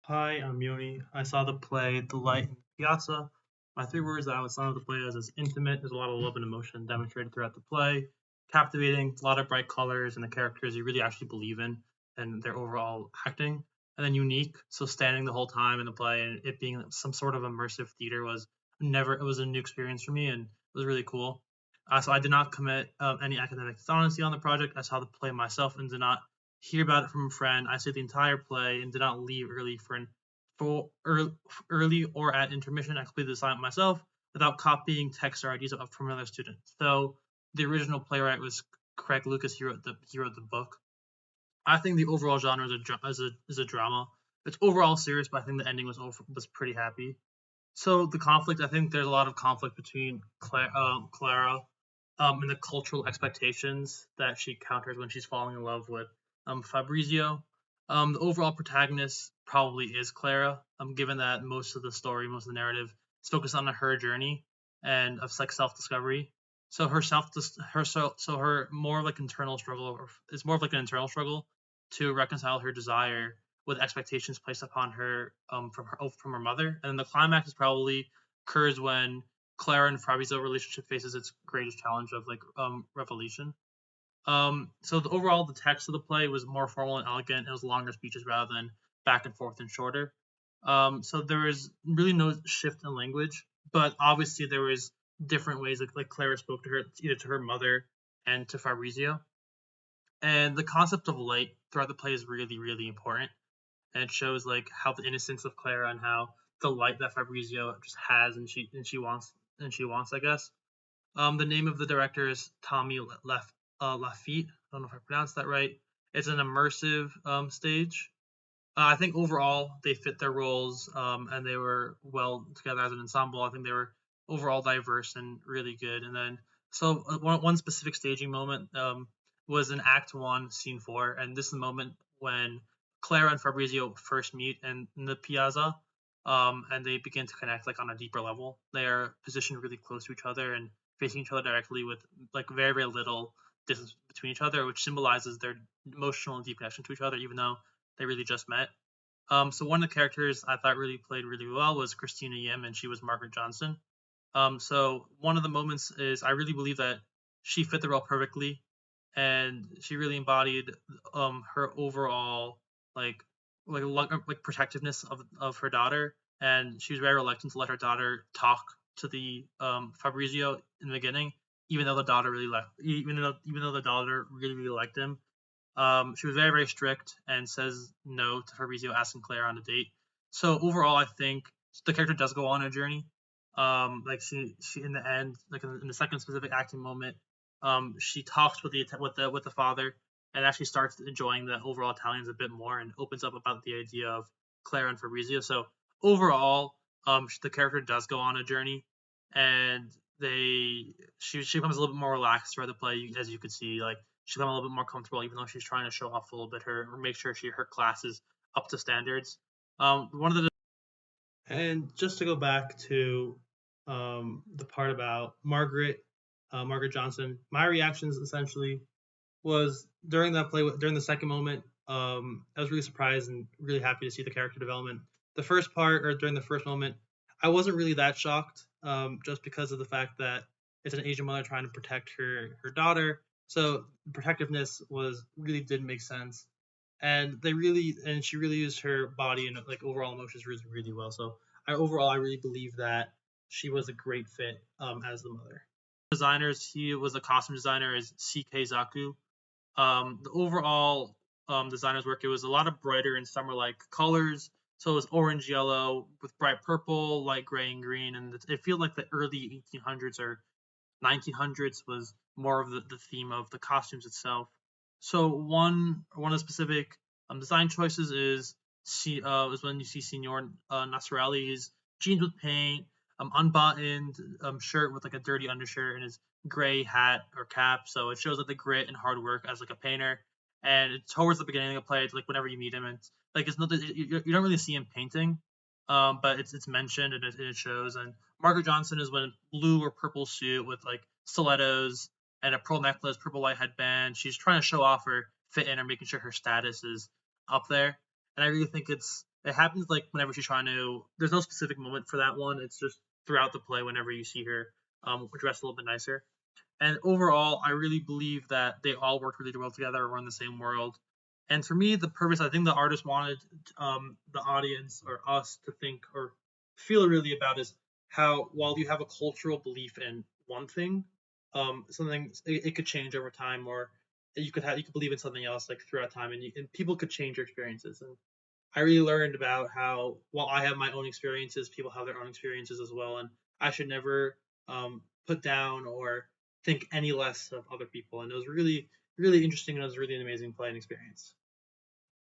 Hi, I'm Yoni. I saw the play The Light in the Piazza. My three words that I would sum up the play as is intimate. There's a lot of love and emotion demonstrated throughout the play. Captivating, a lot of bright colors, and the characters you really actually believe in and their overall acting. And then unique, so standing the whole time in the play and it being some sort of immersive theater it was a new experience for me and it was really cool. So I did not commit any academic dishonesty on the project. I saw the play myself and did not hear about it from a friend. I stayed the entire play and did not leave early or at intermission. I completed the assignment myself without copying text or ideas from another student. So the original playwright was Craig Lucas. He wrote the book. I think the overall genre is a drama. It's overall serious, but I think the ending was pretty happy. So the conflict, I think there's a lot of conflict between Clara and the cultural expectations that she counters when she's falling in love with Fabrizio. The overall protagonist probably is Clara, given that most of the story, most of the narrative is focused on her journey and of like self discovery. So her more of like internal struggle is more of like an internal struggle to reconcile her desire with expectations placed upon her from her mother. And then the climax is probably occurs when Clara and Fabrizio relationship faces its greatest challenge of like revelation. So overall, the text of the play was more formal and elegant. It was longer speeches rather than back and forth and shorter. So there was really no shift in language, but obviously there was different ways like Clara spoke to her, either to her mother and to Fabrizio. And the concept of light throughout the play is really, really important, and it shows like how the innocence of Clara and how the light that Fabrizio just has and she wants, I guess. The name of the director is Tommy Lafitte. I don't know if I pronounced that right. It's an immersive stage. I think overall they fit their roles and they were well together as an ensemble. I think they were overall diverse and really good. And then one specific staging moment was in Act One, Scene Four, and this is the moment when Clara and Fabrizio first meet in the piazza, and they begin to connect like on a deeper level. They are positioned really close to each other and facing each other directly with like very very little distance between each other, which symbolizes their emotional and deep connection to each other, even though they really just met. So one of the characters I thought really played really well was Christina Yim, and she was Margaret Johnson. So one of the moments is I really believe that she fit the role perfectly, and she really embodied her overall like like protectiveness of her daughter, and she was very reluctant to let her daughter talk to the Fabrizio in the beginning, even though the daughter really really liked him. She was very, very strict and says no to Fabrizio asking Claire on a date. So overall, I think the character does go on a journey. Like she in the end, like in the second specific acting moment, she talks with the father and actually starts enjoying the overall Italians a bit more and opens up about the idea of Claire and Fabrizio. So overall, the character does go on a journey, and she becomes a little bit more relaxed throughout the play, as you could see. Like she's become a little bit more comfortable, even though she's trying to show off a little bit her or make sure her class is up to standards. One of the And just to go back to the part about Margaret Johnson, my reactions essentially was during that play, during the second moment. I was really surprised and really happy to see the character development. The first part, or during the first moment, I wasn't really that shocked, just because of the fact that it's an Asian mother trying to protect her daughter. So protectiveness was really didn't make sense, and she really used her body and like overall emotions really really well. So I really believe that she was a great fit as the mother. Designers, he was a costume designer, is CK Zaku. The overall designer's work, it was a lot of brighter and summer like colors. So it was orange, yellow with bright purple, light gray, and green. And it feels like the early 1800s or 1900s was more of the theme of the costumes itself. So one of the specific design choices is when you see Signor Nasralli's jeans with paint, unbuttoned shirt with like a dirty undershirt, and his gray hat or cap. So it shows like the grit and hard work as like a painter. And it's towards the beginning of the play, it's like whenever you meet him, it's like it's not you don't really see him painting, but it's mentioned and it shows. And Margaret Johnson is wearing a blue or purple suit with like stilettos and a pearl necklace, purple white headband. She's trying to show off her fit in or making sure her status is up there. And I really think it's It happens like whenever she's trying to. There's no specific moment for that one. It's just throughout the play whenever you see her dressed a little bit nicer. And overall, I really believe that they all worked really well together. We're in the same world. And for me, the purpose, I think the artist wanted the audience or us to think or feel really about is how while you have a cultural belief in one thing, something it could change over time, or you could believe in something else like throughout time, and people could change your experiences. And I really learned about how while I have my own experiences, people have their own experiences as well, and I should never put down or think any less of other people. And it was really, really interesting, and it was really an amazing playing experience.